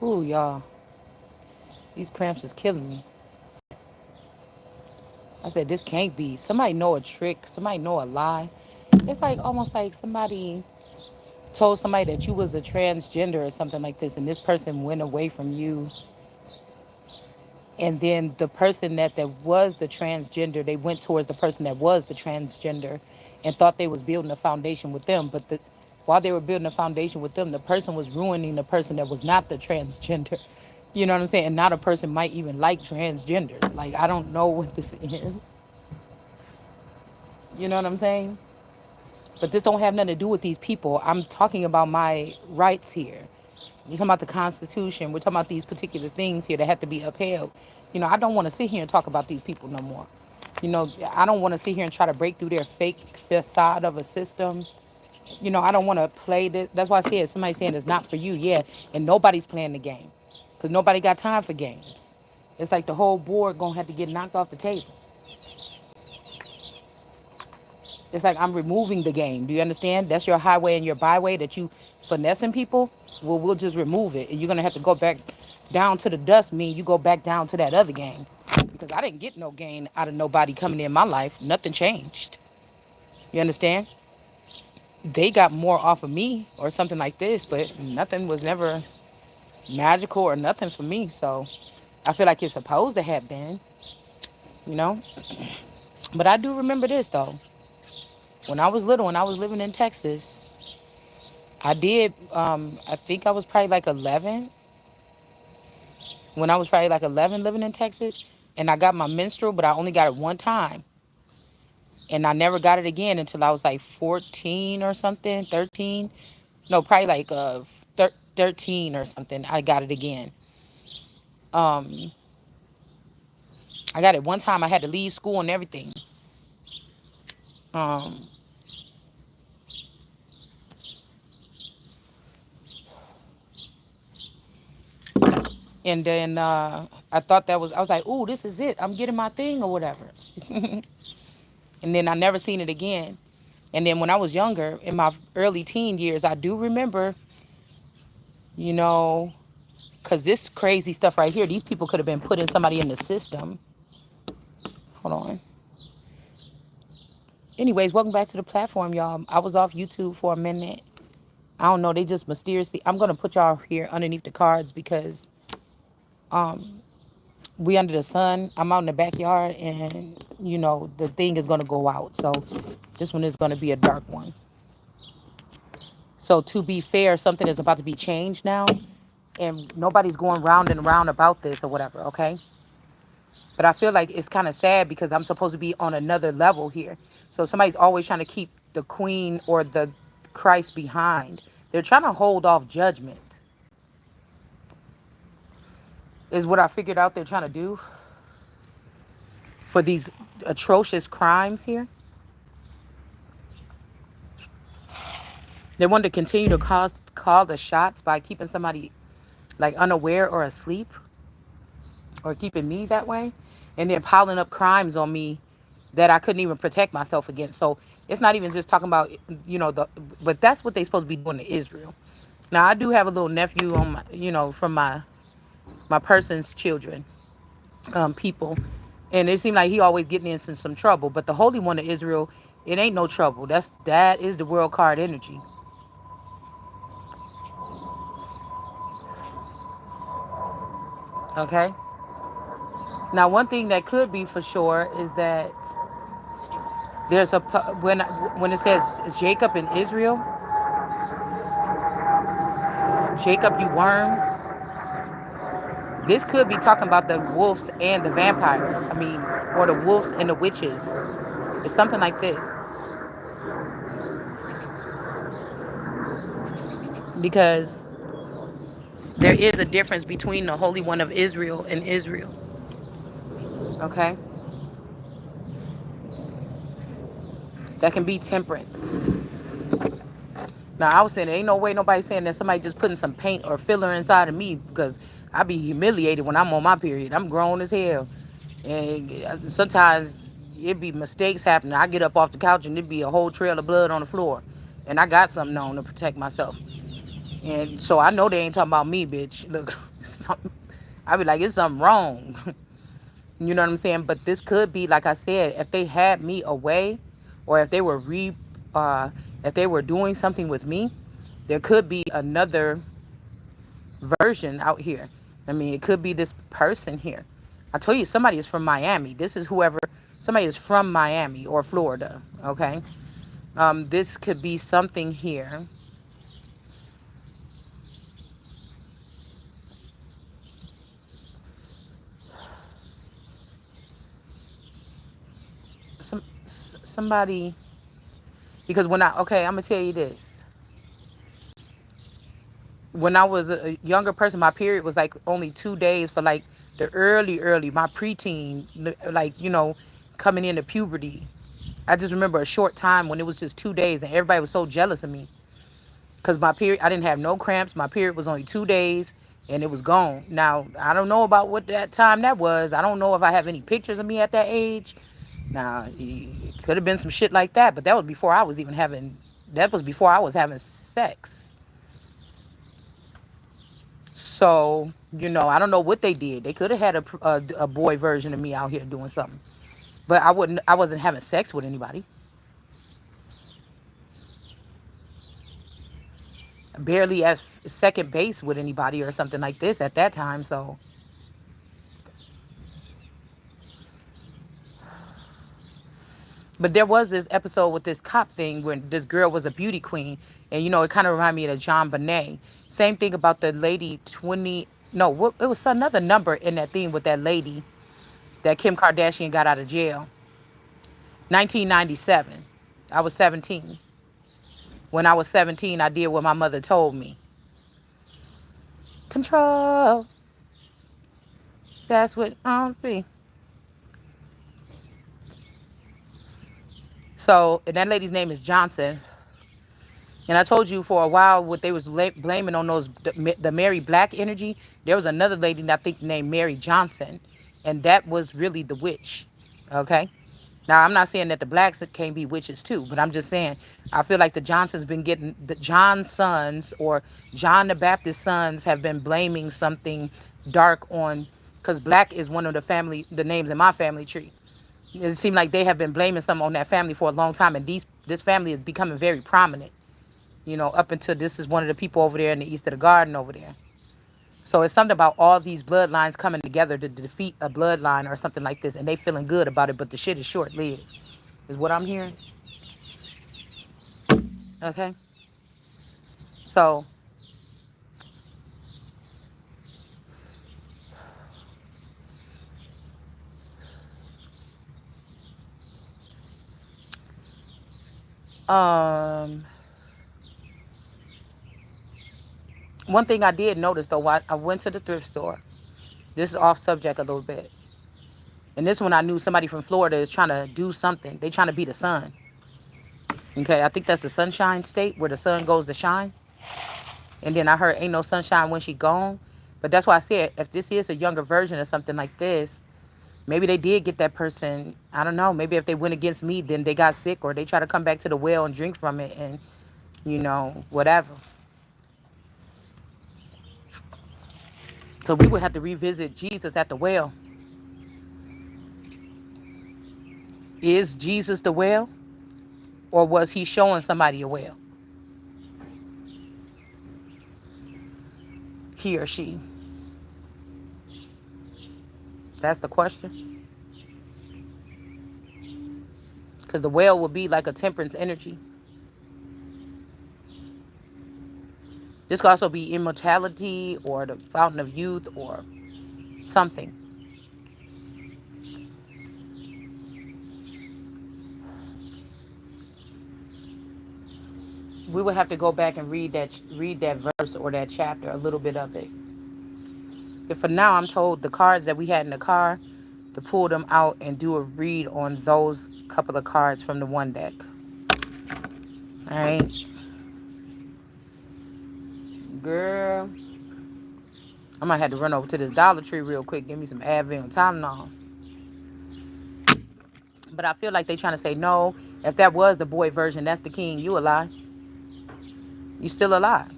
Ooh, y'all. These cramps is killing me. I said, this can't be. Somebody know a trick. Somebody know a lie. It's like almost like somebody told somebody that you was a transgender or something like this, and this person went away from you, and then the person that was the transgender, they went towards the person that was the transgender and thought they was building a foundation with them, but while they were building a foundation with them, the person was ruining the person that was not the transgender. You know what I'm saying? And not a person might even like transgender. Like, I don't know what this is. You know what I'm saying? But this don't have nothing to do with these people. I'm talking about my rights here. We're talking about the Constitution. We're talking about these particular things here that have to be upheld. You know, I don't want to sit here and talk about these people no more. You know, I don't want to sit here and try to break through their fake facade of a system. You know, I don't want to play this. That's why I said somebody saying it's not for you. Yeah, and nobody's playing the game because nobody got time for games. It's like the whole board gonna have to get knocked off the table. It's like I'm removing the game. Do you understand? That's your highway and your byway that you finessing people. Well, we'll just remove it. And you're going to have to go back down to the dust. Mean you go back down to that other game. Because I didn't get no gain out of nobody coming in my life. Nothing changed. You understand? They got more off of me or something like this. But nothing was never magical or nothing for me. So I feel like it's supposed to have been. You know? But I do remember this, though. When I was little, when I was living in Texas, I did, I think I was probably like 11. When I was probably like 11 living in Texas, and I got my menstrual, but I only got it one time. And I never got it again until I was like 14 or something, 13. No, probably like 13 or something. I got it again. Um, I got it one time. I had to leave school and everything. Um, and then I thought I was like, ooh, this is it. I'm getting my thing or whatever. And then I never seen it again. And then when I was younger, in my early teen years, I do remember, you know, because this crazy stuff right here, these people could have been putting somebody in the system. Hold on. Anyways, welcome back to the platform, y'all. I was off YouTube for a minute. I don't know. They just mysteriously, I'm going to put y'all here underneath the cards because we under the sun. I'm out in the backyard and, you know, the thing is going to go out. So this one is going to be a dark one. So to be fair, something is about to be changed now, and nobody's going round and round about this or whatever, okay? But I feel like it's kind of sad because I'm supposed to be on another level here. So somebody's always trying to keep the queen or the Christ behind. They're trying to hold off judgment, is what I figured out they're trying to do for these atrocious crimes here. They want to continue to call the shots by keeping somebody like unaware or asleep, or keeping me that way, and then piling up crimes on me that I couldn't even protect myself against. So it's not even just talking about, you know, but that's what they supposed to be doing to Israel. Now I do have a little nephew on my, you know, from my person's children, people, and it seemed like he always getting in some trouble. But the Holy One of Israel, it ain't no trouble. That is the world card energy. Okay. Now one thing that could be for sure is that there's a when it says Jacob and Israel, Jacob, you worm. This could be talking about the wolves and the vampires. I mean, or the wolves and the witches. It's something like this. Because there is a difference between the Holy One of Israel and Israel. Okay? That can be temperance. Now, I was saying, there ain't no way nobody saying that somebody just putting some paint or filler inside of me, because I be humiliated when I'm on my period. I'm grown as hell. And sometimes it be mistakes happening. I get up off the couch and it be a whole trail of blood on the floor. And I got something on to protect myself. And so I know they ain't talking about me, bitch. Look, I be like, it's something wrong. You know what I'm saying? But this could be, like I said, if they had me away, or if they were uh, if they were doing something with me, there could be another version out here. I mean, it could be this person here. I told you, somebody is from Miami. This is whoever, somebody is from Miami or Florida. Okay. This could be something here. Somebody, because when okay, I'm gonna tell you this. When I was a younger person, my period was like only 2 days for like the early, my preteen, like, coming into puberty. I just remember a short time when it was just 2 days and everybody was so jealous of me because my period, I didn't have no cramps. My period was only 2 days and it was gone. Now, I don't know about what that time that was. I don't know if I have any pictures of me at that age. Now, it could have been some shit like that, but that was before I was even having, that was before I was having sex. So, I don't know what they did. They could have had a boy version of me out here doing something. But I wasn't having sex with anybody. Barely at second base with anybody or something like this at that time. So, but there was this episode with this cop thing when this girl was a beauty queen. And, it kind of reminded me of John Bonet. Same thing about the lady 20, no, it was another number in that thing with that lady that Kim Kardashian got out of jail. 1997. I was 17. When I was 17, I did what my mother told me. Control. That's what I'm be. So, and that lady's name is Johnson. And I told you for a while what they was blaming on the Mary Black energy. There was another lady I think named Mary Johnson, and that was really the witch. Okay. Now I'm not saying that the blacks can't be witches too, but I'm just saying I feel like the Johnsons been getting the John's sons or John the Baptist's sons have been blaming something dark on, because black is one of the names in my family tree. It seemed like they have been blaming something on that family for a long time, and this family is becoming very prominent. Up until this is one of the people over there in the east of the garden over there. So it's something about all these bloodlines coming together to defeat a bloodline or something like this, and they feeling good about it, but the shit is short lived, is what I'm hearing. Okay, so um, one thing I did notice though, I went to the thrift store. This is off subject a little bit, and this one I knew somebody from Florida is trying to do something. They trying to be the sun. Okay, I think that's the Sunshine State where the sun goes to shine. And then I heard ain't no sunshine when she gone. But that's why I said if this is a younger version of something like this, maybe they did get that person. I don't know. Maybe if they went against me, then they got sick, or they try to come back to the well and drink from it, and whatever. Because we would have to revisit Jesus at the well. Is Jesus the well, or was he showing somebody a well? He or she? That's the question. Because the well will be like a temperance energy. This could also be immortality or the fountain of youth or something. We would have to go back and read that verse or that chapter, a little bit of it. But for now, I'm told the cards that we had in the car, to pull them out and do a read on those couple of cards from the one deck. All right, girl. I might have to run over to this Dollar Tree real quick, give me some Advil and Tylenol. But I feel like they trying to say no. If that was the boy version, that's the king. You alive? You still alive?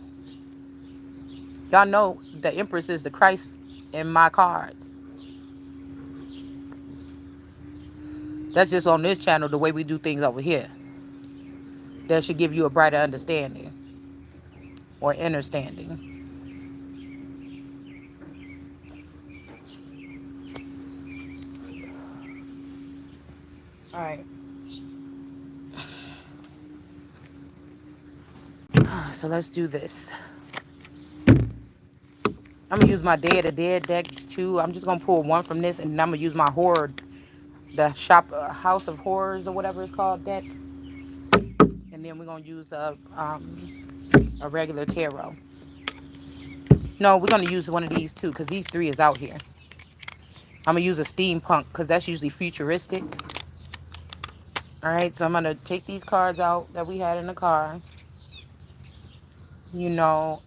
Y'all know the Empress is the Christ in my cards. That's just on this channel, the way we do things over here. That should give you a brighter understanding or understanding. All right. So let's do this. I'm going to use my Day of the Dead deck too. I'm just going to pull one from this, and then I'm going to use my horror, the House of Horrors or whatever it's called deck. And then we're going to use a regular tarot. No, we're going to use one of these too, because these three is out here. I'm going to use a steampunk, because that's usually futuristic. All right, so I'm going to take these cards out that we had in the car. You know,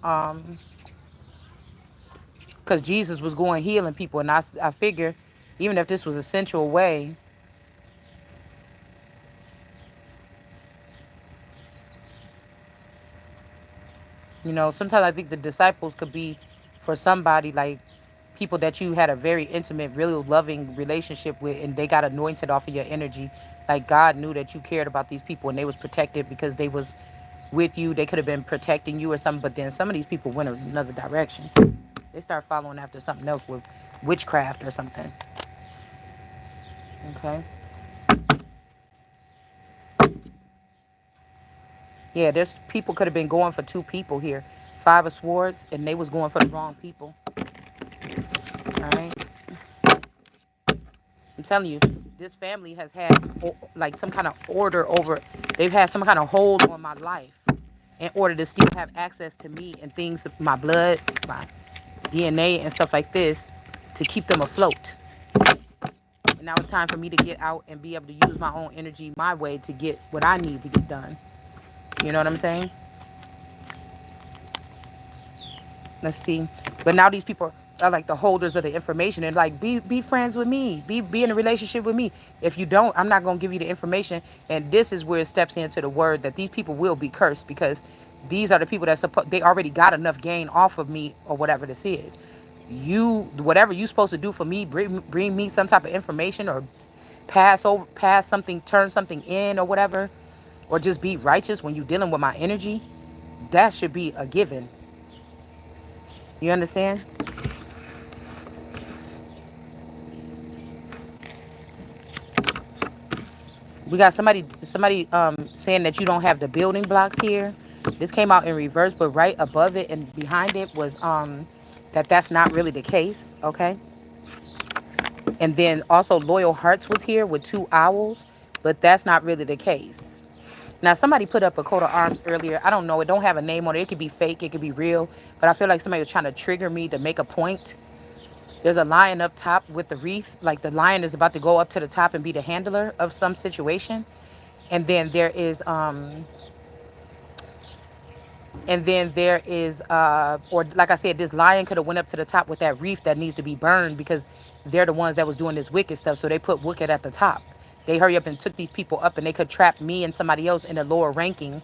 because Jesus was going healing people. And I figure, even if this was a sensual way, you know, sometimes I think the disciples could be for somebody like people that you had a very intimate, really loving relationship with, and they got anointed off of your energy. Like God knew that you cared about these people, and they was protected because they was with you. They could have been protecting you or something, but then some of these people went another direction. They start following after something else with witchcraft or something. Okay. Yeah, there's people could have been going for two people here. Five of Swords, and they was going for the wrong people. All right. I'm telling you, this family has had like some kind of order over. They've had some kind of hold on my life in order to still have access to me and things, my blood, my DNA, and stuff like this, to keep them afloat. And now it's time for me to get out and be able to use my own energy my way to get what I need to get done. You know what I'm saying? Let's see. But now these people are like the holders of the information, and like be friends with me, be in a relationship with me. If you don't, I'm not gonna give you the information. And this is where it steps into the word that these people will be cursed, because these are the people that they already got enough gain off of me or whatever this is. You, whatever you supposed to do for me, bring me some type of information, or pass something, turn something in or whatever, or just be righteous when you dealing with my energy. That should be a given. You understand? We got somebody saying that you don't have the building blocks here. This came out in reverse, but right above it and behind it was that's not really the case, okay? And then also Loyal Hearts was here with two owls, but that's not really the case. Now somebody put up a coat of arms earlier. I don't know, it don't have a name on it. It could be fake, it could be real, but I feel like somebody was trying to trigger me to make a point. There's a lion up top with the wreath, like the lion is about to go up to the top and be the handler of some situation. And then there is or like I said, this lion could have went up to the top with that wreath that needs to be burned, because they're the ones that was doing this wicked stuff. So they put wicked at the top. They hurry up and took these people up, and they could trap me and somebody else in a lower ranking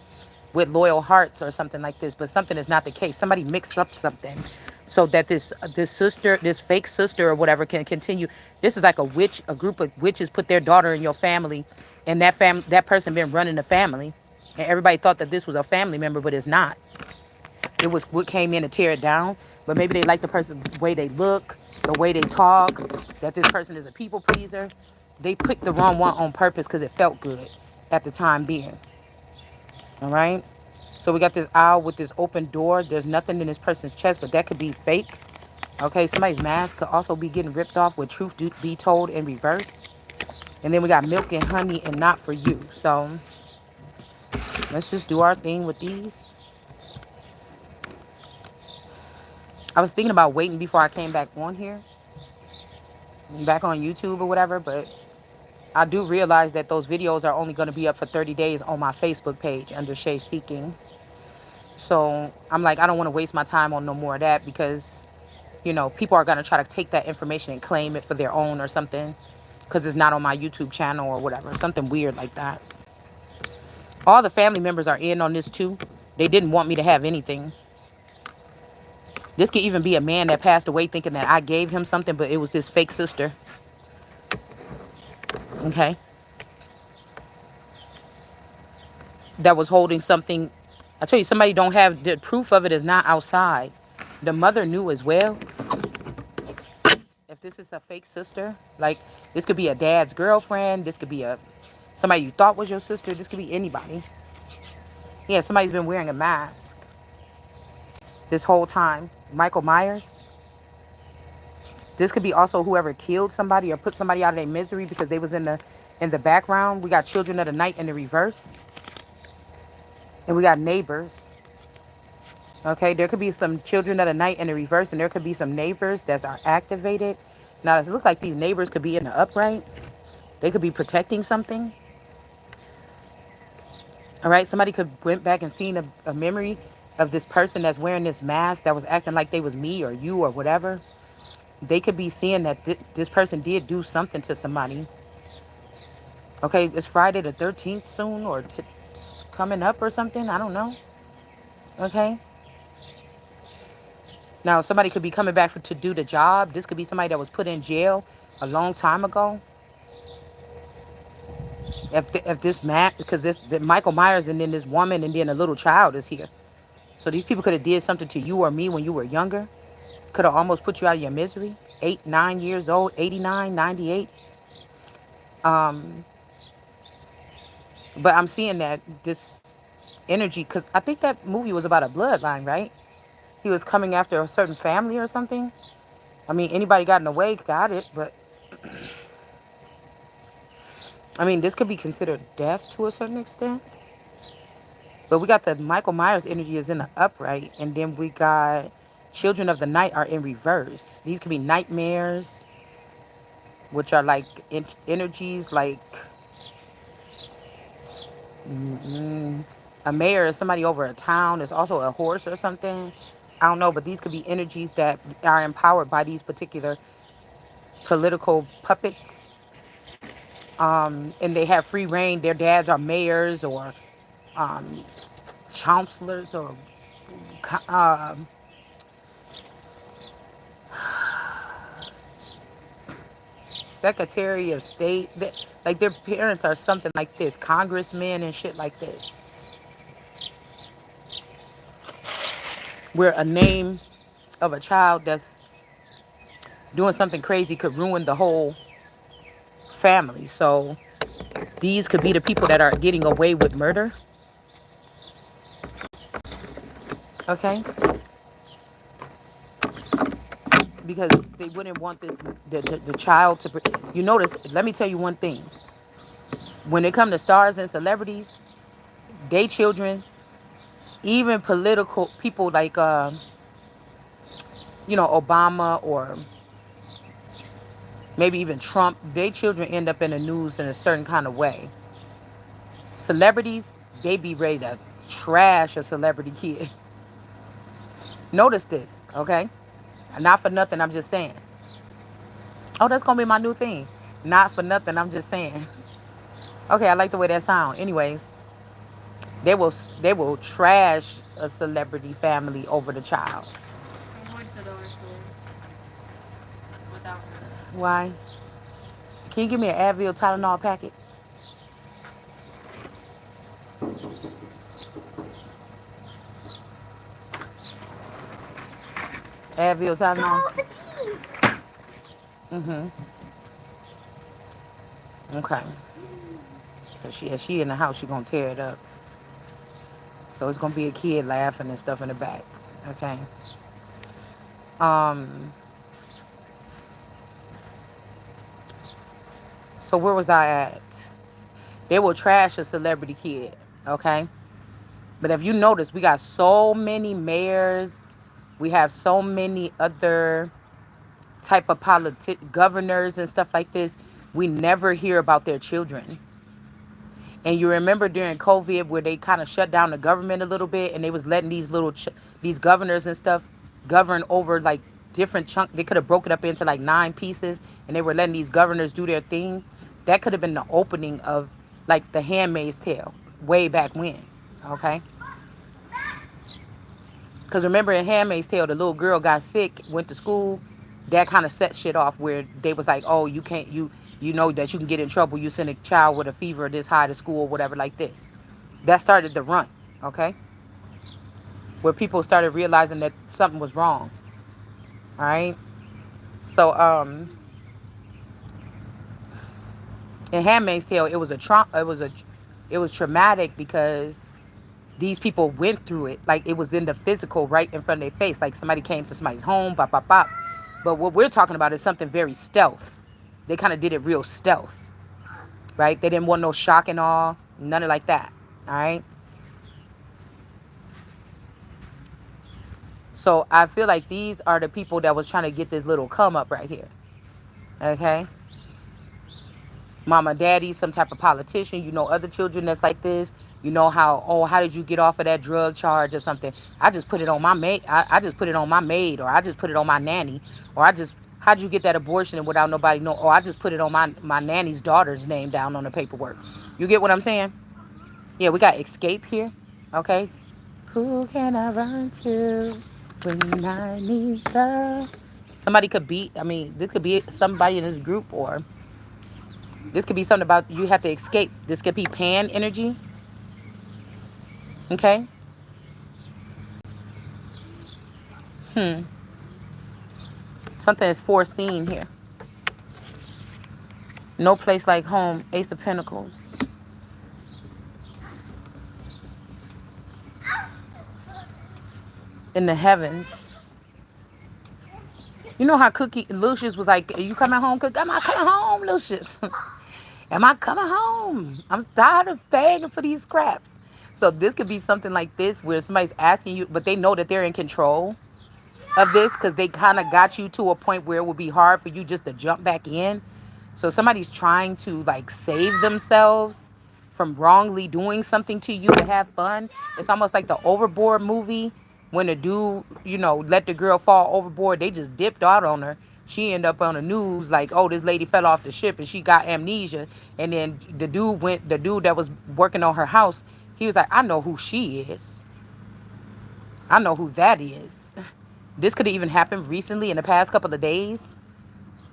with loyal hearts or something like this. But something is not the case. Somebody mixed up something so that this sister, this fake sister or whatever, can continue. This is like a witch, a group of witches put their daughter in your family, and that person been running the family, and everybody thought that this was a family member, but it's not. It was what came in to tear it down. But maybe they like the person, the way they look, the way they talk, that this person is a people pleaser. They picked the wrong one on purpose because it felt good at the time being. All right. So we got this owl with this open door. There's nothing in this person's chest, but that could be fake. Okay. Somebody's mask could also be getting ripped off with truth be told in reverse. And then we got milk and honey and not for you. So let's just do our thing with these. I was thinking about waiting before I came back on here, back on YouTube or whatever, but I do realize that those videos are only going to be up for 30 days on my Facebook page under Shay Seeking. So I'm like, I don't want to waste my time on no more of that, because, you know, people are going to try to take that information and claim it for their own or something, because it's not on my YouTube channel or whatever, something weird like that. All the family members are in on this too. They didn't want me to have anything. This could even be a man that passed away thinking that I gave him something, but it was his fake sister. Okay. That was holding something. I tell you, somebody don't have the proof of it is not outside. The mother knew as well. If this is a fake sister, like this could be a dad's girlfriend, this could be a somebody you thought was your sister, this could be anybody. Yeah, somebody's been wearing a mask this whole time. Michael Myers. This could be also whoever killed somebody or put somebody out of their misery because they was in the background. We got children of the night in the reverse. And we got neighbors. Okay, there could be some children of the night in the reverse, and there could be some neighbors that are activated. Now, it looks like these neighbors could be in the upright. They could be protecting something. All right, somebody could went back and seen a memory of this person that's wearing this mask that was acting like they was me or you or whatever. They could be seeing that this person did do something to somebody. Okay, it's Friday the 13th soon or coming up or something. I don't know. Okay. Now, somebody could be coming back to do the job. This could be somebody that was put in jail a long time ago. If this man, because the Michael Myers and then this woman and then a little child is here. So these people could have did something to you or me when you were younger. Could have almost put you out of your misery. 8, 9 years old, 89, 98. But I'm seeing that this energy, because I think that movie was about a bloodline, right? He was coming after a certain family or something. I mean, anybody got in the way got it, but I mean, this could be considered death to a certain extent. But we got the Michael Myers energy is in the upright, and then we got children of the night are in reverse. These could be nightmares, which are like energies like a mayor is somebody over a town. There's also a horse or something. I don't know, but these could be energies that are empowered by these particular political puppets. And they have free reign. Their dads are mayors or chancellors or secretary of state. Like their parents are something like this, congressmen and shit like this. Where a name of a child that's doing something crazy could ruin the whole family. So these could be the people that are getting away with murder. Okay? Because they wouldn't want this the child to. You notice, let me tell you one thing. When it comes to stars and celebrities, they children, even political people like Obama or maybe even Trump, they children end up in the news in a certain kind of way. Celebrities, they be ready to trash a celebrity kid. Notice this, okay? Not for nothing, I'm just saying. Oh, that's gonna be my new thing. Not for nothing, I'm just saying. Okay, I like the way that sounds. Anyways, they will trash a celebrity family over the child. Why? Can you give me an Advil Tylenol packet? Advil Tylenol. Okay. Cause she in the house, she gonna tear it up. So it's gonna be a kid laughing and stuff in the back. Okay. So where was I at? They will trash a celebrity kid. Okay. But if you notice, we got so many mayors. We have so many other type of governors and stuff like this. We never hear about their children. And you remember during COVID where they kind of shut down the government a little bit, and they was letting these these governors and stuff govern over like different chunks. They could have broken it up into like 9 pieces, and they were letting these governors do their thing. That could have been the opening of like the Handmaid's Tale way back when. Okay. Because remember in Handmaid's Tale, the little girl got sick, went to school. That kind of set shit off where they was like, oh, you can't, you know that you can get in trouble. You send a child with a fever this high to school or whatever like this. That started the run, okay? Where people started realizing that something was wrong. All right. So in Handmaid's Tale, it was traumatic because these people went through it. Like it was in the physical right in front of their face. Like somebody came to somebody's home, bop, bop, bop. But what we're talking about is something very stealth. They kind of did it real stealth, right? They didn't want no shock and awe, none of like that, all right? So I feel like these are the people that was trying to get this little come up right here, okay? Mama, daddy, some type of politician, you know, other children that's like this. You know how, oh, how did you get off of that drug charge or something? I just put it on my maid. I just put it on my maid, or I just put it on my nanny, or how'd you get that abortion without nobody know? Or I just put it on my nanny's daughter's name down on the paperwork. You get what I'm saying? Yeah, we got escape here, okay? Who can I run to when I need love? Somebody could be, I mean, this could be somebody in this group, or this could be something about you have to escape. This could be pan energy. Okay? Something is foreseen here. No place like home. Ace of Pentacles. In the heavens. You know how Cookie Lucius was like, are you coming home, Cookie? Am I coming home, Lucius? Am I coming home? I'm tired of begging for these scraps. So this could be something like this where somebody's asking you, but they know that they're in control of this because they kind of got you to a point where it would be hard for you just to jump back in. So somebody's trying to like save themselves from wrongly doing something to you to have fun. It's almost like the Overboard movie when the dude, you know, let the girl fall overboard. They just dipped out on her. She ended up on the news like, oh, this lady fell off the ship and she got amnesia. And then the dude that was working on her house, he was like, I know who she is. I know who that is. This could have even happened recently in the past couple of days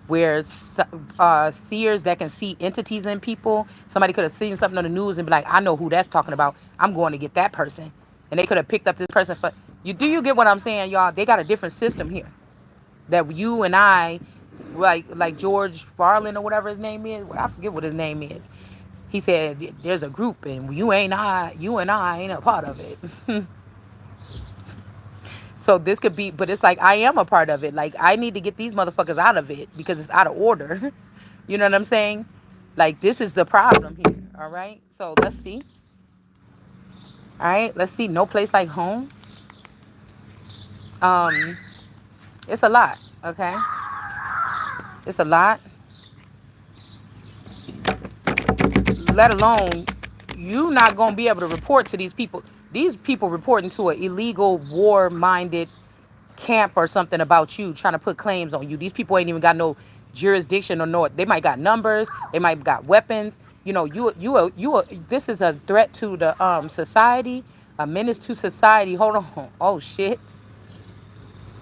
where seers that can see entities in people, somebody could have seen something on the news and be like, I know who that's talking about. I'm going to get that person. And they could have picked up this person. For you. Do you get what I'm saying, y'all? They got a different system here that you and I, like George Farland or whatever his name is. Well, I forget what his name is. He said, there's a group and you and I ain't a part of it. So this could be, but it's like I am a part of it. Like I need to get these motherfuckers out of it because it's out of order. You know what I'm saying? Like this is the problem here. All right. So let's see. All right. Let's see. No place like home. It's a lot. Okay. It's a lot. Let alone you not gonna be able to report to these people. These people reporting to an illegal war-minded camp or something about you, trying to put claims on you. These people ain't even got no jurisdiction or no. They might got numbers. They might got weapons. You know, this is a threat to the society, a menace to society. Hold on. Oh shit.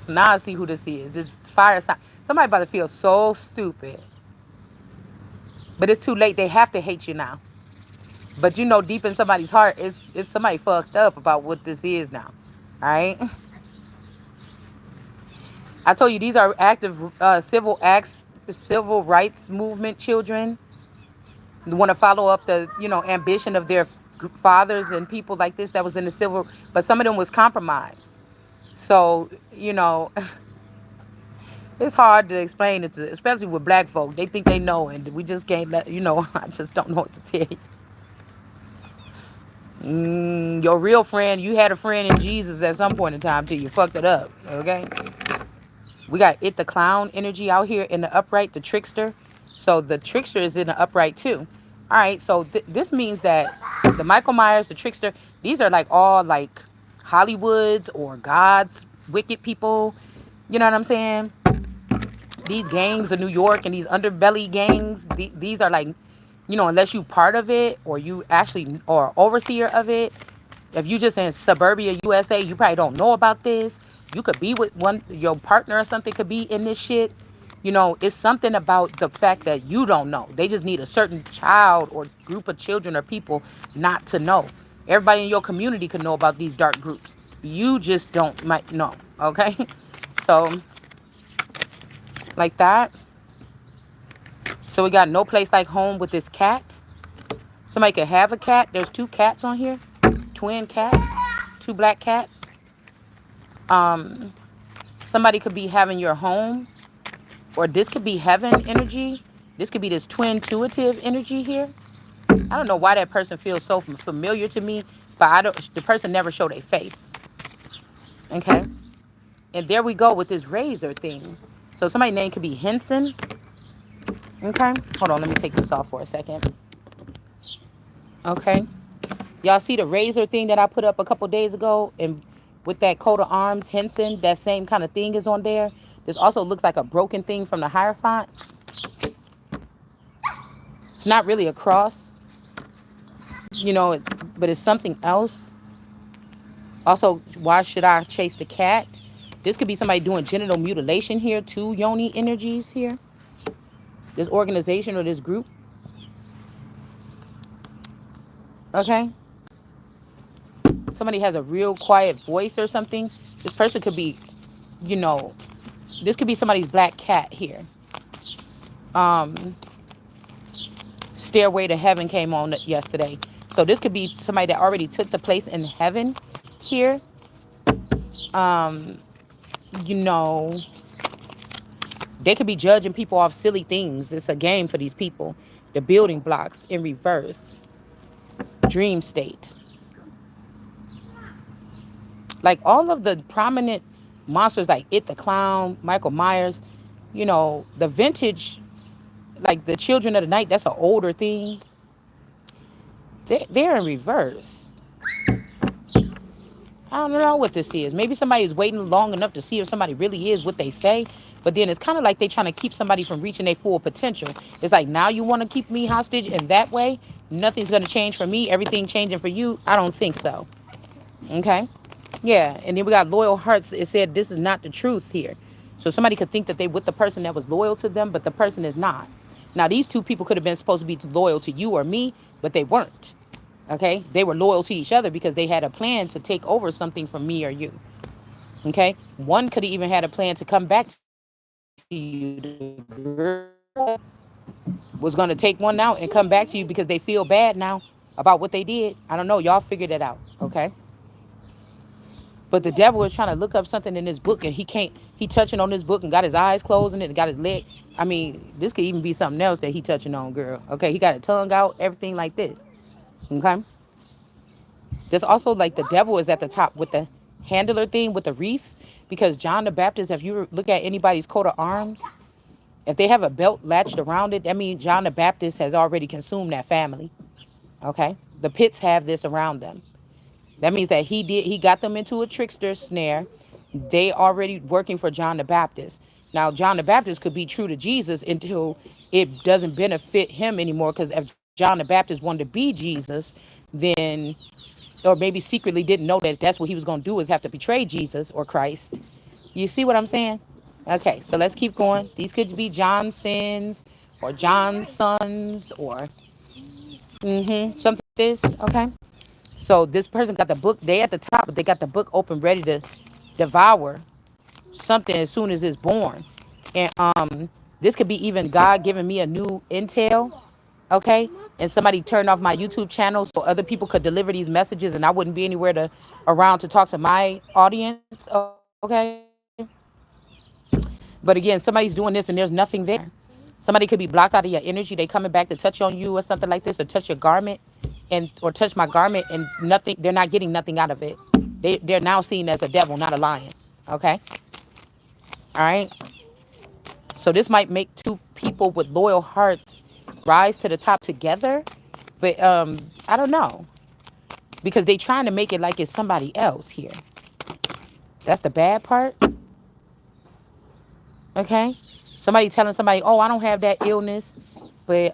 Now I see who this is. This fire sign. Somebody about to feel so stupid. But it's too late. They have to hate you now. But you know, deep in somebody's heart, it's somebody fucked up about what this is now. All right. I told you these are active civil rights movement children. Who want to follow up the ambition of their fathers and people like this that was in the civil. But some of them was compromised. So it's hard to explain it to, especially with black folk. They think they know, and we just can't let I just don't know what to tell you. Your real friend, you had a friend in Jesus at some point in time till you fucked it up, okay? We got the clown energy out here in the upright, the trickster. So the trickster is in the upright too. All right, so this means that the Michael Myers, the trickster, these are like all like Hollywoods or God's wicked people. You know what I'm saying? These gangs of New York and these underbelly gangs, these are like, unless you part of it or you actually or overseer of it, If you just in suburbia USA, you probably don't know about this. You could be with one, your partner or something could be in this shit. You know, it's something about the fact that you don't know. They just need a certain child or group of children or people not to know. Everybody in your community could know about these dark groups. You just don't might know. Okay? So, like that. So we got no place like home with this cat. Somebody could have a cat. There's two cats on here. Twin cats. Two black cats. Um, Somebody could be having your home. Or this could be heaven energy. This could be this twin intuitive energy here. I don't know why that person feels so familiar to me, but the person never showed a face. Okay? And there we go with this razor thing. So somebody's name could be Henson. Okay? Hold on, let me take this off for a second. Okay? Y'all see the razor thing that I put up a couple days ago? And with that coat of arms, Henson, that same kind of thing is on there. This also looks like a broken thing from the Hierophant. It's not really a cross, you know, but it's something else. Also, why should I chase the cat? This could be somebody doing genital mutilation here. Two yoni energies here. This organization or this group. Okay? Somebody has a real quiet voice or something. This person could be, you know, this could be somebody's black cat here. Stairway to Heaven came on yesterday. So this could be somebody that already took the place in heaven here. You know, they could be judging people off silly things. It's a game for these people. The building blocks in reverse. Dream state. Like all of the prominent monsters like It the Clown, Michael Myers, you know, the vintage, like the Children of the Night, that's an older thing. They're in reverse. I don't know what this is. Maybe somebody's waiting long enough to see if somebody really is what they say. But then it's kind of like they trying to keep somebody from reaching their full potential. It's like, now you want to keep me hostage, and that way, nothing's going to change for me. Everything changing for you? I don't think so. Okay? Yeah. And then we got loyal hearts. It said this is not the truth here. So somebody could think that they with the person that was loyal to them, but the person is not. Now, these two people could have been supposed to be loyal to you or me, but they weren't. Okay? They were loyal to each other because they had a plan to take over something from me or you. Okay? One could have even had a plan to come back to you. The girl was going to take one out and come back to you because they feel bad now about what they did. I don't know. Y'all figured it out. Okay? But the devil is trying to look up something in this book, and he can't. He touching on this book and got his eyes closed in it and got his leg. I mean, this could even be something else that he touching on, girl. Okay? He got a tongue out, everything like this. Okay? There's also like the devil is at the top with the handler thing with the wreath, because John the Baptist, if you look at anybody's coat of arms, if they have a belt latched around it, that means John the Baptist has already consumed that family. Okay? The pits have this around them. That means that he got them into a trickster snare. They already working for John the Baptist. Now, John the Baptist could be true to Jesus until it doesn't benefit him anymore, because if John the Baptist wanted to be Jesus, then, or maybe secretly didn't know that that's what he was going to do, is have to betray Jesus or Christ. You see what I'm saying? Okay, so let's keep going. These could be John's sins or John's sons or something like this. Okay. So this person got the book. They at the top, but they got the book open, ready to devour something as soon as it's born. And this could be even God giving me a new intel. Okay. And somebody turned off my YouTube channel so other people could deliver these messages, and I wouldn't be anywhere around to talk to my audience. Okay. But again, somebody's doing this and there's nothing there. Somebody could be blocked out of your energy. They coming back to touch on you or something like this, or touch your garment, and or touch my garment, and nothing. They're not getting nothing out of it. They're now seen as a devil, not a lion. Okay. All right. So this might make two people with loyal hearts rise to the top together, but I don't know, because they trying to make it like it's somebody else here. That's the bad part. Okay. Somebody telling somebody, oh, I don't have that illness. But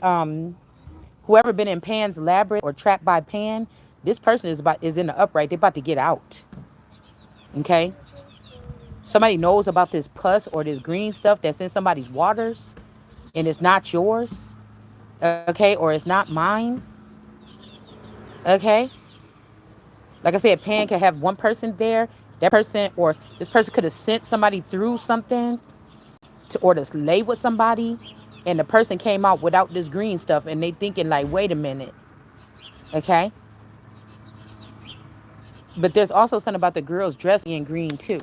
whoever been in Pan's labyrinth or trapped by Pan, This person is in the upright. They're about to get out. Okay? Somebody knows about this pus or this green stuff that's in somebody's waters and it's not yours. Okay? Or it's not mine. Okay? Like I said, Pan could have one person there. That person or this person could have sent somebody through something or to lay with somebody, and the person came out without this green stuff, and they thinking like, wait a minute, okay? But there's also something about the girl's dress being green too.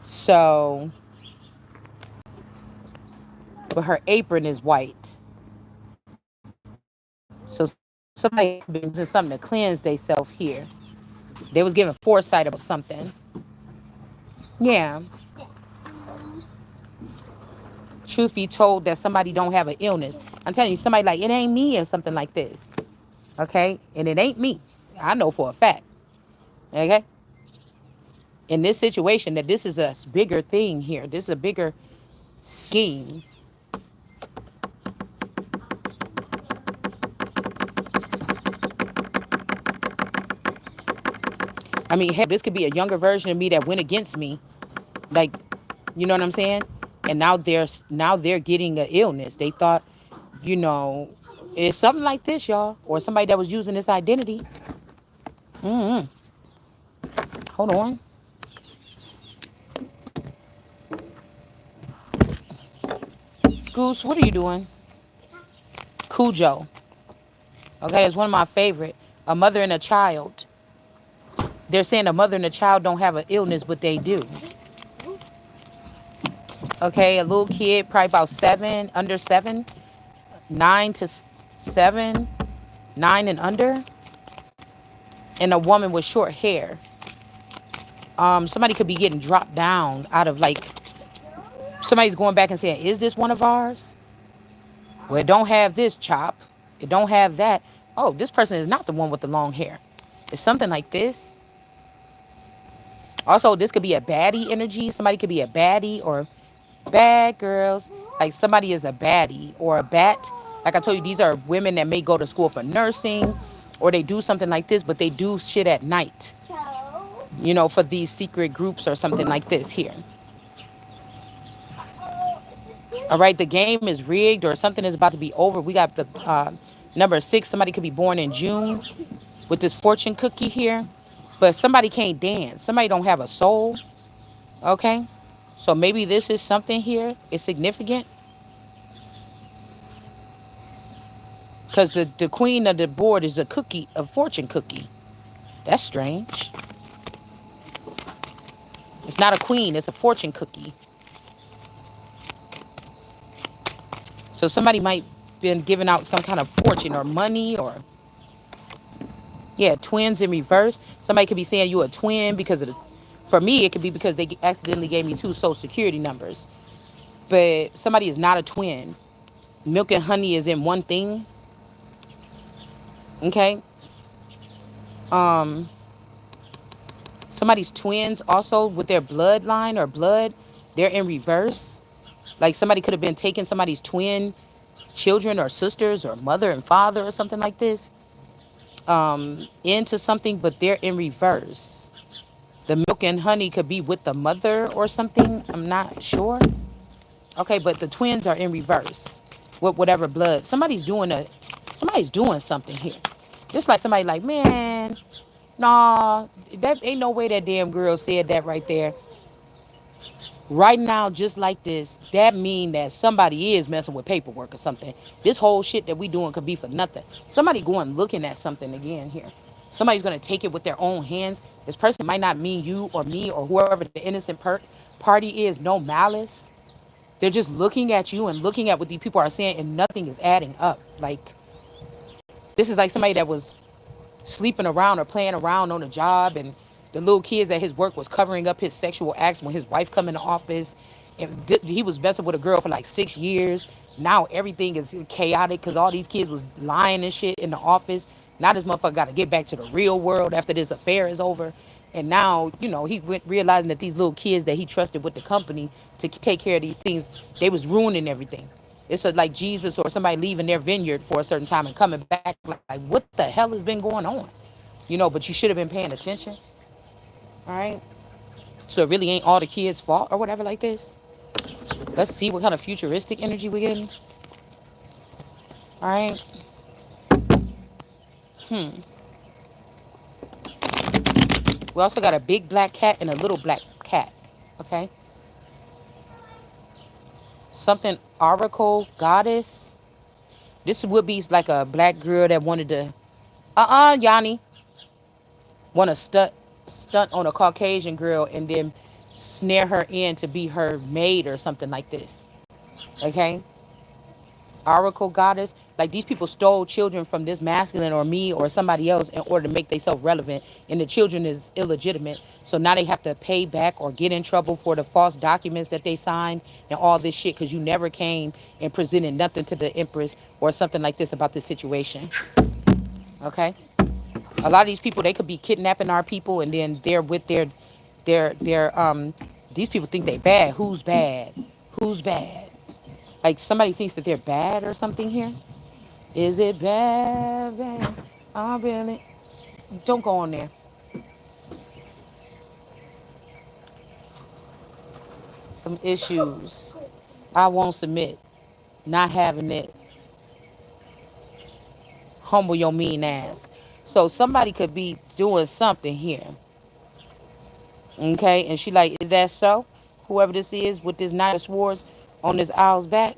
So, but her apron is white. So somebody been doing something to cleanse themselves here. They was given foresight about something. Yeah. Truth be told, that somebody don't have an illness. I'm telling you, somebody like, it ain't me or something like this. Okay? And it ain't me. I know for a fact. Okay? In this situation, that this is a bigger thing here. This is a bigger scheme. I mean, hey, this could be a younger version of me that went against me. Like, you know what I'm saying? And now they're getting an illness. They thought, you know, it's something like this, y'all. Or somebody that was using this identity. Mm-hmm. Hold on. Goose, what are you doing? Cujo. Okay, it's one of my favorite. A mother and a child. They're saying a mother and a child don't have an illness, but they do. Okay, a little kid, probably about 7, under 7, 9 to 7, 9 and under, and a woman with short hair. Somebody could be getting dropped down out of like, somebody's going back and saying, is this one of ours? Well, it don't have this chop. It don't have that. Oh, this person is not the one with the long hair. It's something like this. Also, this could be a baddie energy. Somebody could be a baddie or bad girls. Like somebody is a baddie or a bat. Like I told you, these are women that may go to school for nursing or they do something like this, but they do shit at night. You know, for these secret groups or something like this here. All right, the game is rigged or something is about to be over. We got the number 6. Somebody could be born in June with this fortune cookie here. But somebody can't dance. Somebody don't have a soul. Okay? So maybe this is something here. It's significant. Because the queen of the board is a cookie, a fortune cookie. That's strange. It's not a queen. It's a fortune cookie. So somebody might been giving out some kind of fortune or money or... Yeah, twins in reverse. Somebody could be saying you a twin because of the... For me, it could be because they accidentally gave me 2 social security numbers. But somebody is not a twin. Milk and honey is in one thing. Okay? Somebody's twins also with their bloodline or blood, they're in reverse. Like somebody could have been taking somebody's twin children or sisters or mother and father or something like this into something, but they're in reverse. The milk and honey could be with the mother or something. I'm not sure. Okay, but the twins are in reverse with whatever blood. Somebody's doing something here. Just like somebody like, man, nah, that ain't no way that damn girl said that right there. Right now, just like this, that mean that somebody is messing with paperwork or something. This whole shit that we doing could be for nothing. Somebody going looking at something again here. Somebody's going to take it with their own hands. This person might not mean you or me or whoever the innocent party is. No malice. They're just looking at you and looking at what these people are saying, and nothing is adding up. Like, this is like somebody that was sleeping around or playing around on a job, and the little kids at his work was covering up his sexual acts when his wife come in the office. And he was messing with a girl for like 6 years. Now everything is chaotic because all these kids was lying and shit in the office. Now this motherfucker got to get back to the real world after this affair is over. And now, you know, he went realizing that these little kids that he trusted with the company to take care of these things, they was ruining everything. It's a, like Jesus or somebody leaving their vineyard for a certain time and coming back. Like, what the hell has been going on? But you should have been paying attention. All right. So it really ain't all the kids' fault or whatever like this. Let's see what kind of futuristic energy we're getting. All right. We also got a big black cat and a little black cat. Okay. Something oracle goddess. This would be like a black girl that wanted to, Yanni, want to stunt on a Caucasian girl and then snare her in to be her maid or something like this. Okay? Oracle goddess. Like these people stole children from this masculine or me or somebody else in order to make themselves relevant, and the children is illegitimate. So now they have to pay back or get in trouble for the false documents that they signed and all this shit because you never came and presented nothing to the Empress or something like this about this situation. Okay? A lot of these people, they could be kidnapping our people, and then they're with their these people think they bad. Who's bad? Who's bad? Like somebody thinks that they're bad or something here. Is it bad, bad? Oh, really? Don't go on there. Some issues. I won't submit. Not having it. Humble your mean ass. So somebody could be doing something here. Okay? And she like, is that so? Whoever this is with this Knight of Swords on this owl's back.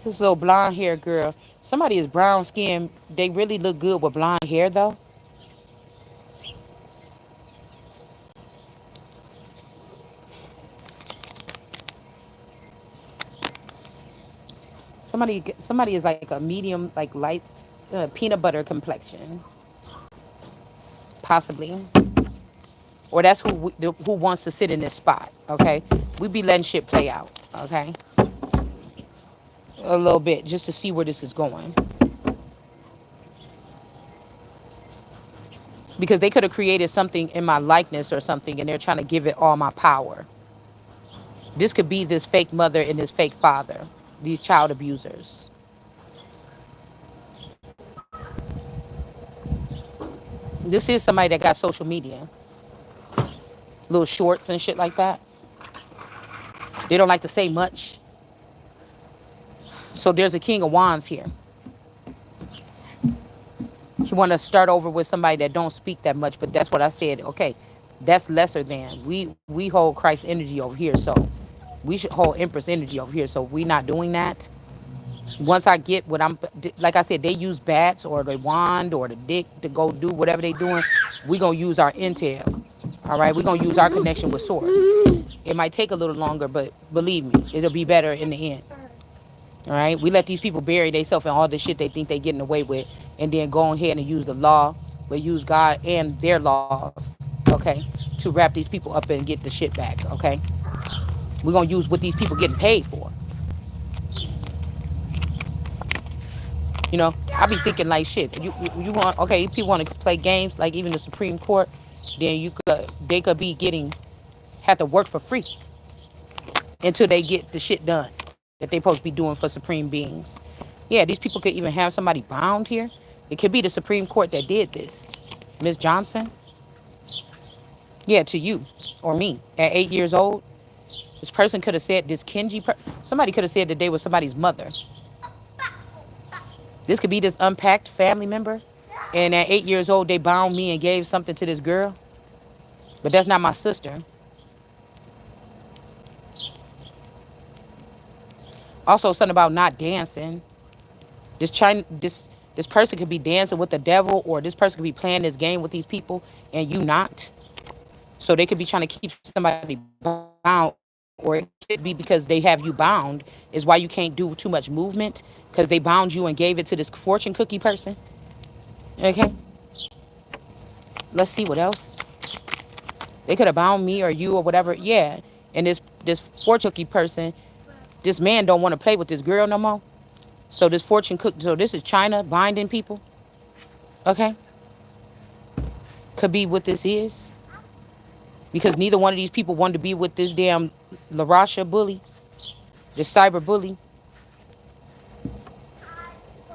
This little blonde hair girl. Somebody is brown skin. They really look good with blonde hair though. Somebody is like a medium, like light peanut butter complexion, possibly, or that's who wants to sit in this spot. Okay, we be letting shit play out. Okay, a little bit just to see where this is going, because they could have created something in my likeness or something, and they're trying to give it all my power. This could be this fake mother and this fake father, these child abusers. This is somebody that got social media, little shorts and shit like that. They don't like to say much. So there's a King of Wands here. You want to start over with somebody that don't speak that much, but that's what I said. Okay, that's lesser than. We hold Christ energy over here, so we should hold Empress energy over here. So we not doing that. Once I get what I'm, like I said, they use bats or the wand or the dick to go do whatever they doing. We gonna use our intel. All right, we gonna use our connection with source. It might take a little longer, but believe me, it'll be better in the end. All right, we let these people bury themselves in all the shit they think they getting away with, and then go ahead and use the law, but use God and their laws, okay, to wrap these people up and get the shit back. Okay, we're gonna use what these people getting paid for. I be thinking like shit. You want, okay? People want to play games like even the Supreme Court, then they could be have to work for free until they get the shit done that they supposed to be doing for supreme beings. Yeah, these people could even have somebody bound here. It could be the Supreme Court that did this. Miss Johnson. Yeah, to you or me at 8 years old. This person could have said, somebody could have said that they were somebody's mother. This could be this unpacked family member. And at 8 years old, they bound me and gave something to this girl. But that's not my sister. Also, something about not dancing. This person could be dancing with the devil, or this person could be playing this game with these people, and you not. So they could be trying to keep somebody bound, or it could be because they have you bound is why you can't do too much movement, because they bound you and gave it to this fortune cookie person. Okay. Let's see what else. They could have bound me or you or whatever. Yeah. And this fortune cookie person, this man don't want to play with this girl no more. So this is China binding people. Okay. Could be what this is. because neither one of these people wanted to be with this damn LaRasha bully, this cyber bully.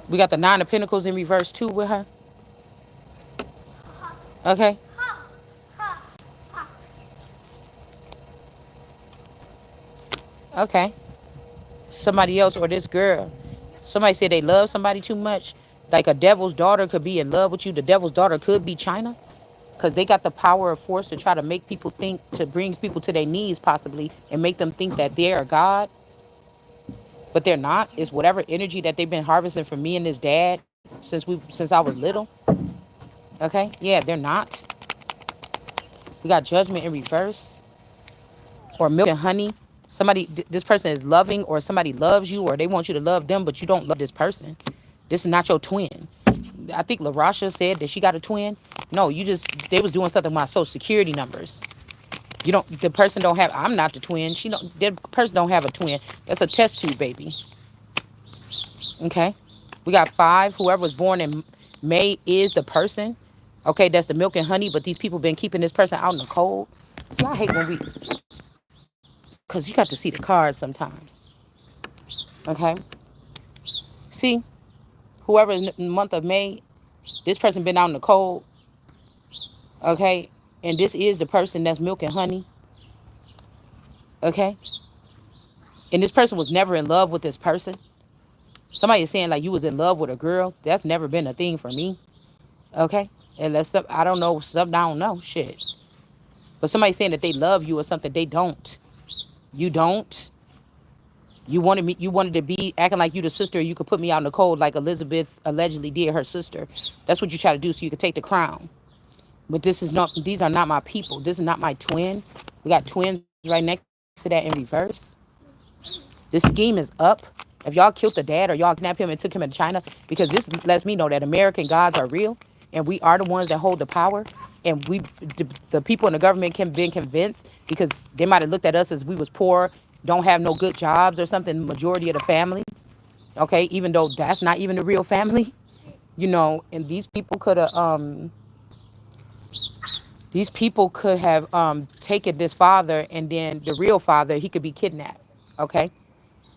We got the Nine of Pentacles in reverse too with her. Okay. Okay. Somebody else or this girl. Somebody said they love somebody too much. Like a devil's daughter could be in love with you. The devil's daughter could be China. Because they got the power of force to try to make people think, to bring people to their knees possibly, and make them think that they're God. But they're not. It's whatever energy that they've been harvesting from me and his dad since I was little. Okay? Yeah, they're not. We got judgment in reverse. Or milk and honey. This person is loving, or somebody loves you, or they want you to love them, but you don't love this person. This is not your twin. I think LaRasha said that she got a twin. No, they was doing something with my social security numbers. The person don't have, I'm not the twin. The person don't have a twin. That's a test tube baby. Okay. We got 5. Whoever was born in May is the person. Okay, that's the milk and honey, but these people been keeping this person out in the cold. See, I hate when because you got to see the cards sometimes. Okay. See, whoever in the month of May, this person been out in the cold. Okay. And this is the person that's milk and honey. Okay. And this person was never in love with this person. Somebody is saying like you was in love with a girl. That's never been a thing for me. Okay. Unless I don't know, something I don't know. Shit. But somebody saying that they love you or something, they don't. You don't. You wanted to be acting like you the sister. You could put me out in the cold like Elizabeth allegedly did her sister. That's what you try to do so you could take the crown. But these are not my people. This is not my twin. We got twins right next to that in reverse. This scheme is up. If y'all killed the dad or y'all kidnapped him and took him to China, because this lets me know that American gods are real and we are the ones that hold the power. And the people in the government can been convinced because they might have looked at us as we was poor, don't have no good jobs or something, majority of the family. Okay, even though that's not even the real family, and these people could have taken this father, and then the real father, he could be kidnapped. Okay,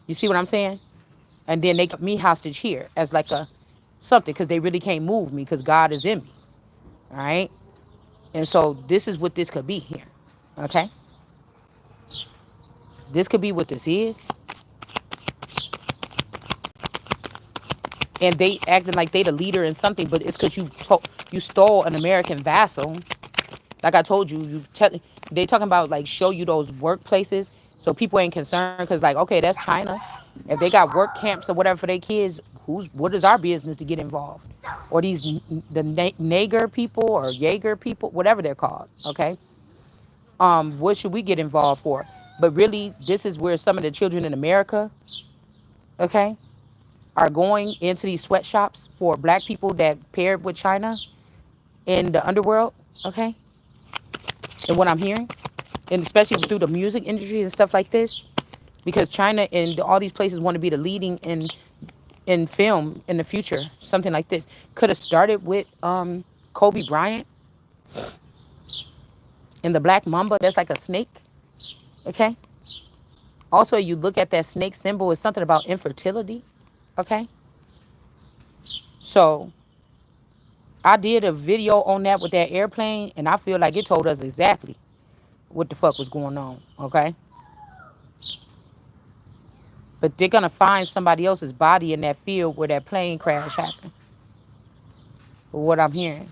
you see what I'm saying? And then they kept me hostage here as like a something because they really can't move me because God is in me. All right. And so this is what this could be here. Okay. This could be what this is. And they acting like they the leader in something, but it's because you stole an American vassal. Like I told you, they talking about like show you those workplaces so people ain't concerned because like, okay, that's China. If they got work camps or whatever for their kids, what is our business to get involved? Or the Nager people or Jaeger people, whatever they're called, okay? What should we get involved for? But really, this is where some of the children in America, okay, are going into these sweatshops for black people that paired with China in the underworld, okay? And what I'm hearing, and especially through the music industry and stuff like this, because China and all these places want to be the leading in film in the future, something like this. Could have started with Kobe Bryant and the Black Mamba. That's like a snake, okay? Also, you look at that snake symbol, it's something about infertility, okay? So I did a video on that with that airplane, and I feel like it told us exactly what the fuck was going on, okay? But they're going to find somebody else's body in that field where that plane crash happened. For what I'm hearing.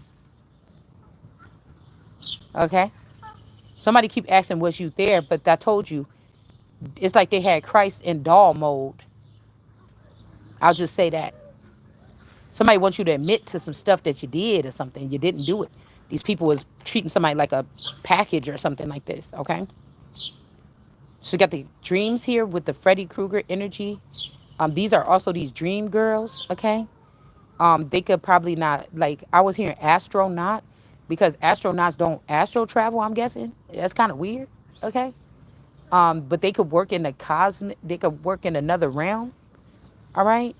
Okay? Somebody keep asking, was you there? But I told you, it's like they had Christ in doll mode. I'll just say that. Somebody wants you to admit to some stuff that you did or something. You didn't do it. These people was treating somebody like a package or something like this, okay? So you got the dreams here with the Freddy Krueger energy. These are also these dream girls, okay? They could probably not, like, I was hearing astronaut because astronauts don't astro travel, I'm guessing. That's kind of weird, okay? But they could work in the cosmic, they could work in another realm, all right?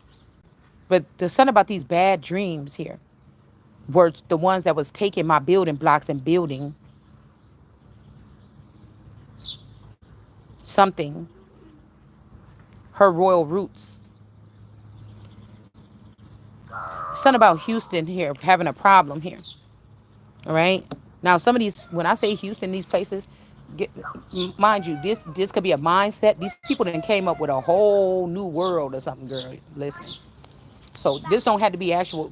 But the son about these bad dreams here were the ones that was taking my building blocks and building something, her royal roots. Something about Houston here having a problem here. All right. Now, some of these, when I say Houston, these places, get, mind you, this could be a mindset. These people then came up with a whole new world or something, girl. Listen. So this don't have to be actual,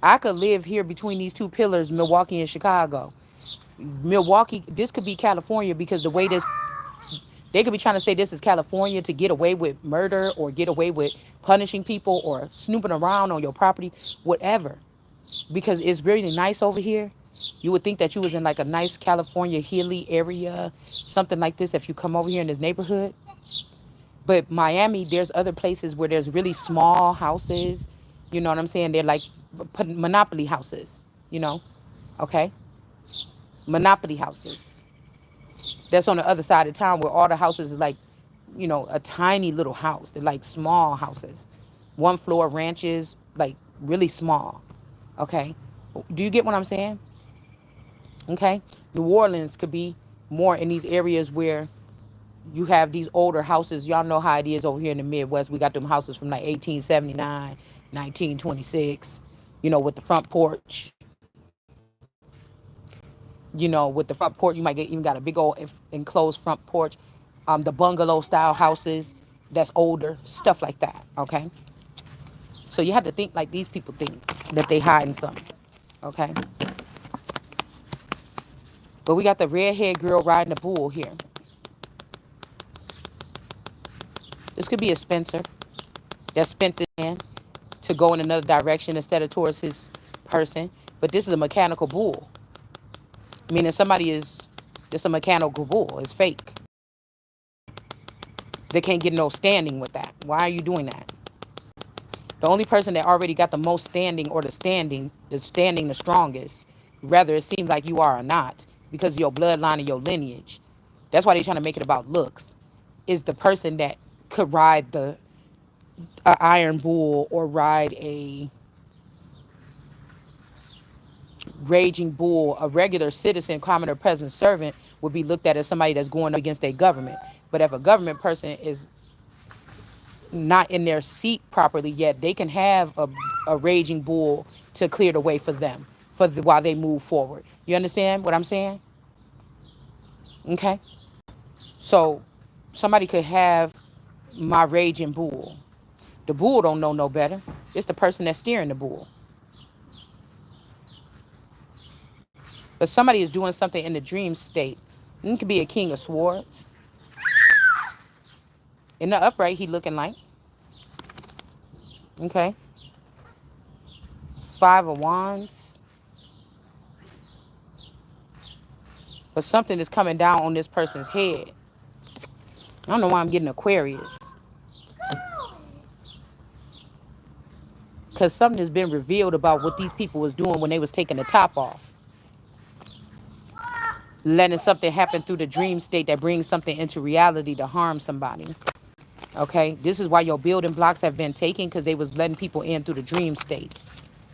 I could live here between these two pillars, Milwaukee and Chicago. Milwaukee, this could be California because the way this, they could be trying to say this is California to get away with murder or get away with punishing people or snooping around on your property, whatever. Because it's really nice over here. You would think that you was in like a nice California hilly area, something like this if you come over here in this neighborhood. But Miami, there's other places where there's really small houses. You know what I'm saying? They're like monopoly houses, okay? Monopoly houses. That's on the other side of town where all the houses is like, a tiny little house. They're like small houses. One floor ranches, like really small. Okay? Do you get what I'm saying? Okay? New Orleans could be more in these areas where you have these older houses. Y'all know how it is over here in the Midwest. We got them houses from like 1879, 1926, with the front porch. With the front porch, you might get even got a big old enclosed front porch. The bungalow style houses that's older, stuff like that. Okay? So you have to think like these people think, that they hiding something. Okay? But we got the redhead girl riding a bull here. This could be a Spencer that spent the man to go in another direction instead of towards his person. But this is a mechanical bull. Meaning somebody is just a mechanical bull. It's fake. They can't get no standing with that. Why are you doing that? The only person that already got the most standing or the standing the strongest, whether it seems like you are or not, because of your bloodline and your lineage. That's why they're trying to make it about looks. Is the person that could ride a iron bull or ride a raging bull. A regular citizen, common or peasant servant would be looked at as somebody that's going up against a government. But if a government person is not in their seat properly yet, they can have a raging bull to clear the way for them while they move forward. You understand what I'm saying? Okay. So somebody could have my raging bull. The bull don't know no better. It's the person that's steering the bull. But somebody is doing something in the dream state. It could be a king of swords. In the upright, he looking like. Okay. Five of wands. But something is coming down on this person's head. I don't know why I'm getting Aquarius. Because something has been revealed about what these people was doing when they was taking the top off. Letting something happen through the dream state that brings something into reality to harm somebody. Okay? This is why your building blocks have been taken, because they was letting people in through the dream state.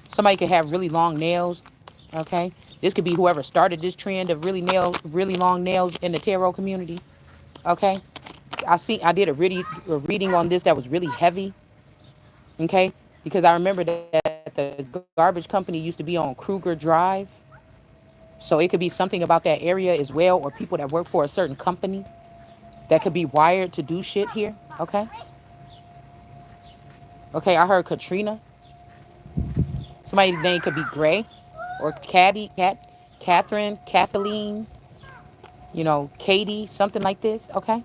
Somebody could have really long nails. Okay? This could be whoever started this trend of really long nails in the tarot community. Okay? I did a reading on this that was really heavy. Okay? Because I remember that the garbage company used to be on Kruger Drive. So it could be something about that area as well, or people that work for a certain company that could be wired to do shit here. Okay? Okay, I heard Katrina. Somebody's name could be Gray or Catherine, Kathleen, Katie, something like this. Okay?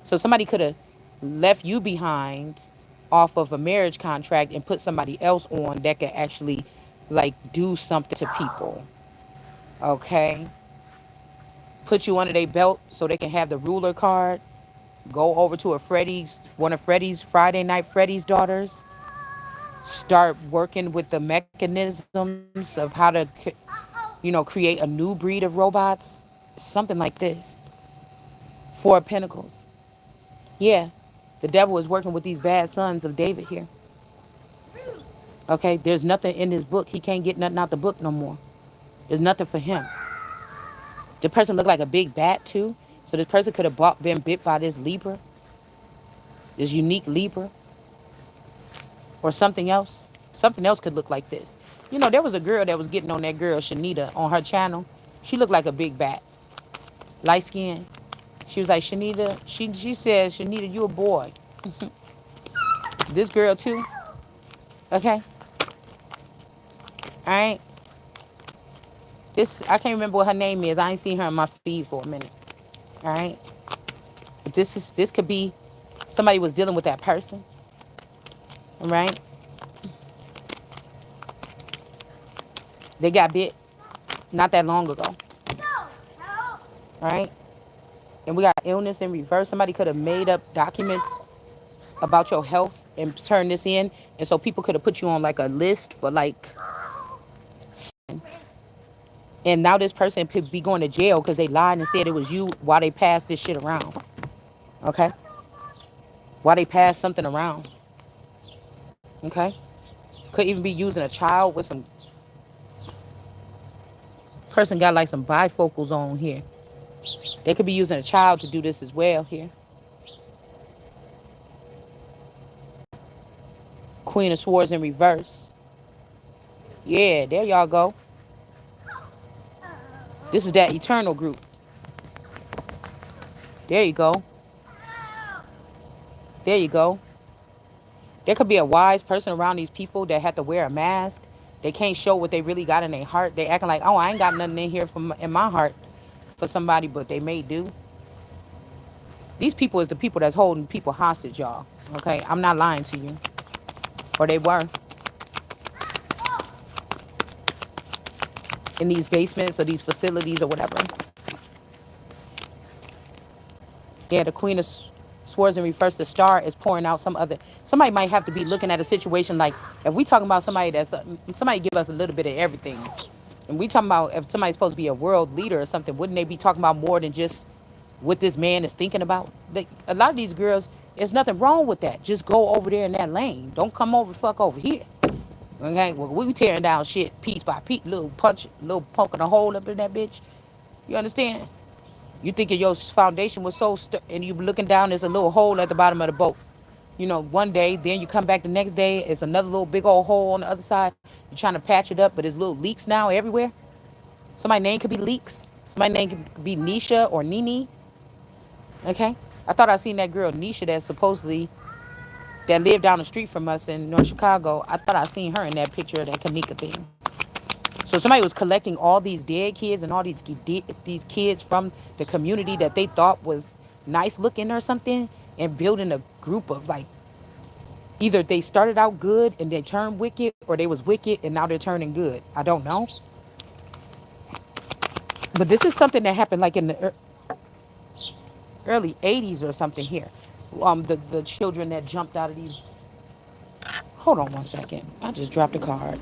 So somebody could have left you behind off of a marriage contract and put somebody else on that could actually like do something to people. Okay? Put you under their belt so they can have the ruler card. Go over to one of Freddie's Friday Night Freddy's daughters. Start working with the mechanisms of how to, create a new breed of robots. Something like this. Four of Pentacles. Yeah, the devil is working with these bad sons of David here. Okay, there's nothing in this book. He can't get nothing out the book no more. There's nothing for him. The person looked like a big bat too. So this person could have been bit by this Libra, this unique Libra, or something else. Something else could look like this. You know, there was a girl that was getting on that girl, Shanita, on her channel. She looked like a big bat, light skin. She was like, Shanita, she said, Shanita, you a boy. This girl too. Okay. All right. This, I can't remember what her name is. I ain't seen her on my feed for a minute. All right. But this could be somebody was dealing with that person. All right. They got bit not that long ago. All right. And we got illness in reverse. Somebody could have made up documents about your health and turned this in. And so people could have put you on like a list for like, and now this person could be going to jail because they lied and said it was you while they passed this shit around. Okay? While they passed something around. Okay? Could even be using a child with some person got like some bifocals on here. They could be using a child to do this as well here. Queen of Swords in reverse. Yeah, there y'all go. This is that eternal group. There you go. There you go. There could be a wise person around these people that have to wear a mask. They can't show what they really got in their heart. They acting like, oh, I ain't got nothing in here in my heart for somebody, but they may do. These people is the people that's holding people hostage, y'all. Okay? I'm not lying to you. Or they were. In these basements or these facilities or whatever. Yeah, the Queen of Swords in reverse, the star is pouring out some other. Somebody might have to be looking at a situation like, if we talking about somebody that's, somebody give us a little bit of everything. And we talking about if somebody's supposed to be a world leader or something, wouldn't they be talking about more than just what this man is thinking about? A lot of these girls, there's nothing wrong with that. Just go over there in that lane. Don't come over, fuck over here. Okay, well, we tearing down shit piece by piece, little poking a hole up in that bitch. You understand? You thinking your foundation was so, and you looking down, there's a little hole at the bottom of the boat. You know, one day, then you come back the next day, it's another little big old hole on the other side. You're trying to patch it up, but there's little leaks now everywhere. Somebody's name could be Leaks. Somebody's name could be Nisha or Nini. Okay? I thought I seen that girl Nisha that supposedly, that lived down the street from us in North Chicago. I thought I seen her in that picture of that Kanika thing. So somebody was collecting all these dead kids and all these kids from the community that they thought was nice looking or something, and building a group of like, either they started out good and they turned wicked, or they was wicked and now they're turning good. I don't know. But this is something that happened like in the early 80s or something here. The children that jumped out of these. Hold on one second. I just dropped a card.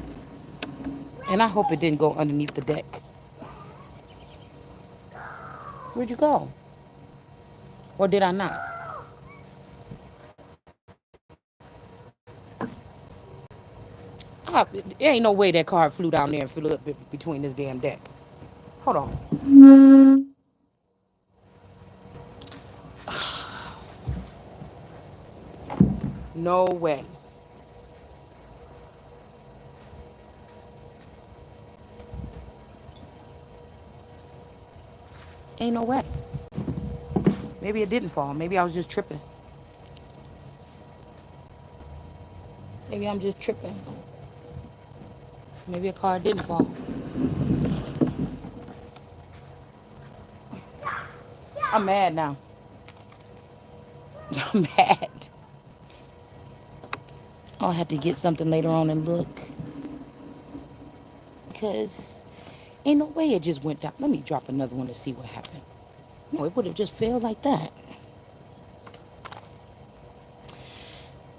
And I hope it didn't go underneath the deck. Where'd you go? Or did I not? There ain't no way that card flew down there and flew up between this damn deck. Hold on. No way. Ain't no way. Maybe it didn't fall. Maybe I was just tripping. Maybe I'm just tripping. Maybe a card didn't fall. I'm mad now. I'm mad. I'll have to get something later on and look. Because ain't no way it just went down. Let me drop another one to see what happened. No, it would have just fell like that.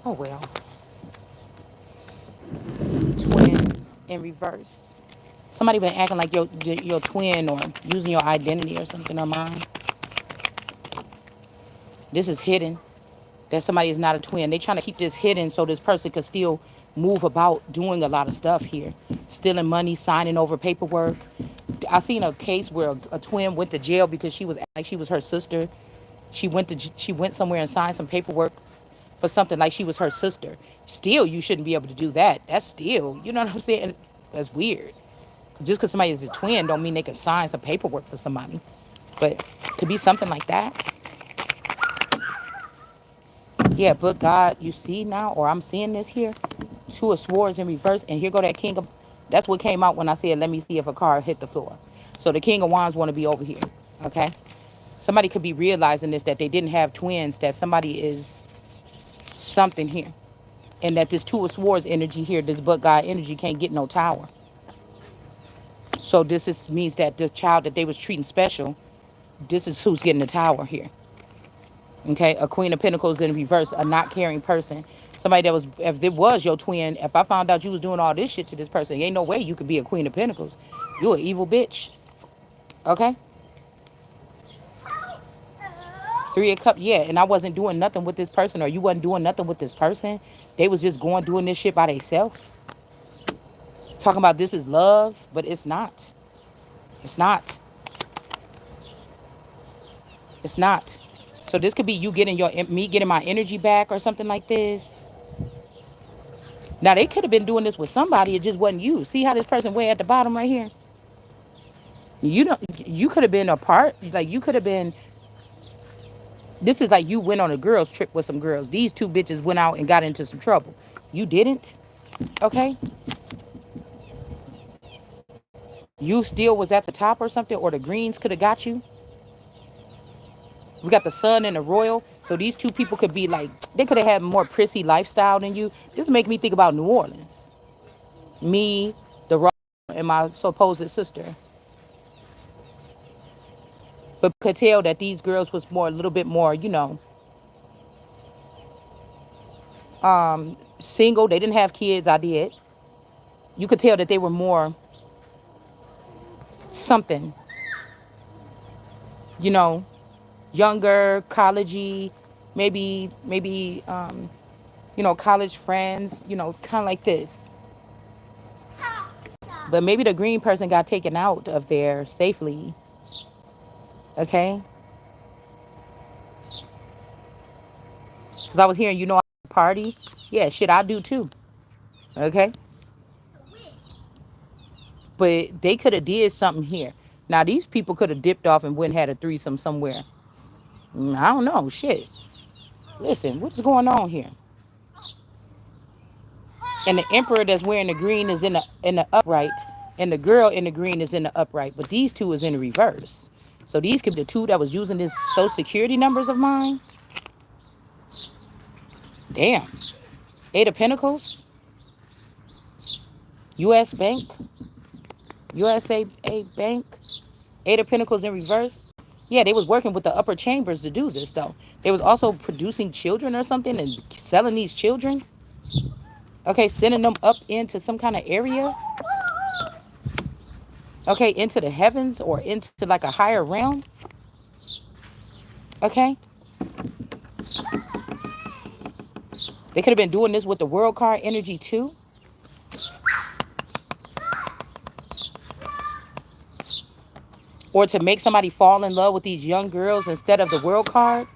Oh well. Twins in reverse. Somebody been acting like your twin, or using your identity or something on mine. This is hidden. That somebody is not a twin. They trying to keep this hidden so this person could still move about doing a lot of stuff here. Stealing money, signing over paperwork. I seen a case where a twin went to jail because she was like she was her sister. She went somewhere and signed some paperwork for something like she was her sister. Still, you shouldn't be able to do that. That's still, you know what I'm saying? That's weird. Just because somebody is a twin don't mean they can sign some paperwork for somebody. But to be something like that, yeah. But God, you see now, or I'm seeing this here, two of swords in reverse, and here go that king of. That's what came out when I said, "Let me see if a car hit the floor." So the king of wands want to be over here. Okay. Somebody could be realizing this, that they didn't have twins, that somebody is something here. And that this two of swords energy here, this but God energy can't get no tower. So means that the child that they was treating special, this is who's getting the tower here. Okay, a queen of pentacles in reverse, a not caring person. Somebody that was, if it was your twin, if I found out you was doing all this shit to this person, ain't no way you could be a queen of pentacles. You an evil bitch. Okay? Three of cups, yeah, and I wasn't doing nothing with this person, or you wasn't doing nothing with this person. They was just going doing this shit by themselves. Talking about this is love, but it's not. It's not. It's not. So this could be you getting me getting my energy back or something like this. Now they could have been doing this with somebody, it just wasn't you. See how this person way at the bottom right here? You could have been a part, like you could have been. This is like you went on a girls trip with some girls. These two bitches went out and got into some trouble. You didn't, okay? You still was at the top or something, or the greens could have got you. We got the sun and the royal. So these two people could be like, they could have had more prissy lifestyle than you. This is making me think about New Orleans. Me, the rock, and my supposed sister. But could tell that these girls was more, a little bit more, single. They didn't have kids. I did. You could tell that they were more something, younger, collegey, maybe, college friends, kind of like this. But maybe the green person got taken out of there safely. Okay? Because I was hearing, I party. Yeah, shit, I do too. Okay? But they could have did something here. Now, these people could have dipped off and went and had a threesome somewhere. I don't know. Shit. Listen, what's going on here? And the emperor that's wearing the green is in the upright, and the girl in the green is in the upright. But these two is in the reverse. So these could be the two that was using this social security numbers of mine. Damn. Eight of Pentacles. U.S. Bank. USA Bank. Eight of Pentacles in reverse. Yeah, they was working with the upper chambers to do this, though. They was also producing children or something and selling these children. Okay, sending them up into some kind of area. Okay, into the heavens or into like a higher realm. Okay. They could have been doing this with the world card energy too. Or to make somebody fall in love with these young girls instead of the world card.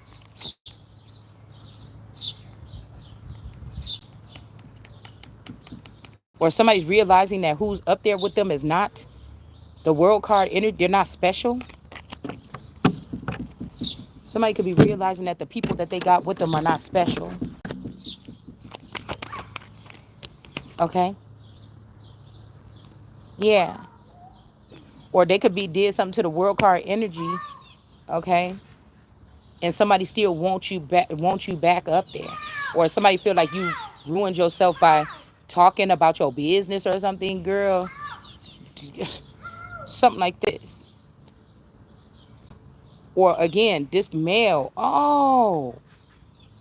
Or somebody's realizing that who's up there with them is not the world card energy. They're not special. Somebody could be realizing that the people that they got with them are not special. Okay? Yeah. Or they could be did something to the world card energy. Okay? And somebody still wants you back up there. Or somebody feel like you ruined yourself by talking about your business or something, girl. Something like this. Or again, this male. Oh,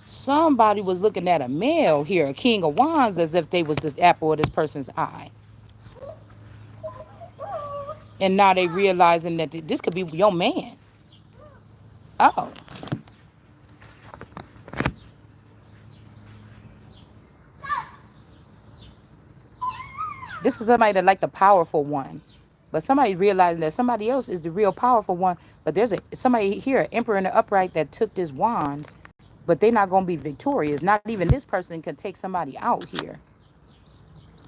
somebody was looking at a male here, a king of wands, as if they was the apple of this person's eye. And now they realizing that this could be your man. Oh. This is somebody that like the powerful one. But somebody realizing that somebody else is the real powerful one. But there's somebody here, an emperor in the upright, that took this wand, but they're not gonna be victorious. Not even this person can take somebody out here.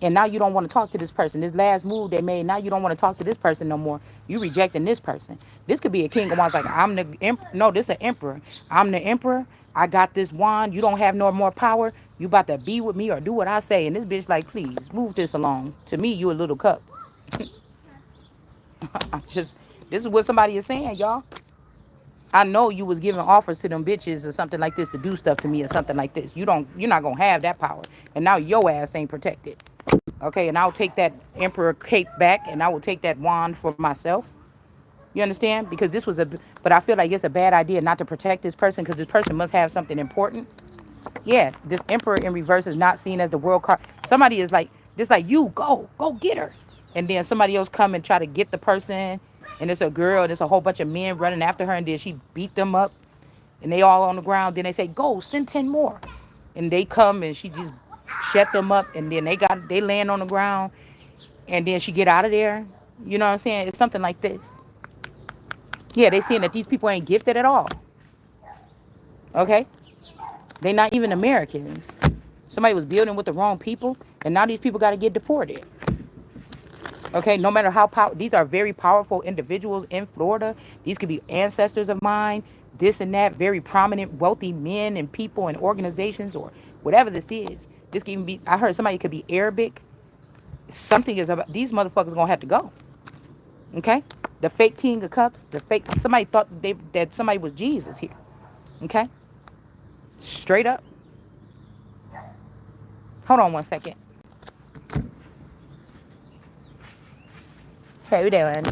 And now you don't want to talk to this person. This last move they made, now you don't want to talk to this person no more. You rejecting this person. This could be a king of wands, like I'm the no, this is an emperor. I'm the emperor. I got this wand. You don't have no more power. You about to be with me or do what I say. And this bitch like, please move this along. To me, you a little cup. I just, this is what somebody is saying, y'all. I know you was giving offers to them bitches or something like this to do stuff to me or something like this. You're not gonna have that power. And now your ass ain't protected. Okay, and I'll take that emperor cape back and I will take that wand for myself. You understand? Because this was but I feel like it's a bad idea not to protect this person because this person must have something important. Yeah, this emperor in reverse is not seen as the world card. Somebody is like, just like you, go get her. And then somebody else come and try to get the person. And it's a girl, and it's a whole bunch of men running after her, and then she beat them up. And they all on the ground. Then they say, go, send 10 more. And they come and she just shut them up. And then they land on the ground. And then she get out of there. You know what I'm saying? It's something like this. Yeah, they seeing that these people ain't gifted at all. Okay? They not even Americans. Somebody was building with the wrong people, and now these people got to get deported. Okay, no matter how these are very powerful individuals in Florida. These could be ancestors of mine, this and that, very prominent, wealthy men and people and organizations or whatever this is. This can even be, I heard somebody could be Arabic. Something is about, these motherfuckers gonna have to go. Okay? The fake king of cups, somebody thought that somebody was Jesus here. Okay? Straight up. Hold on one second. Hey, we doing?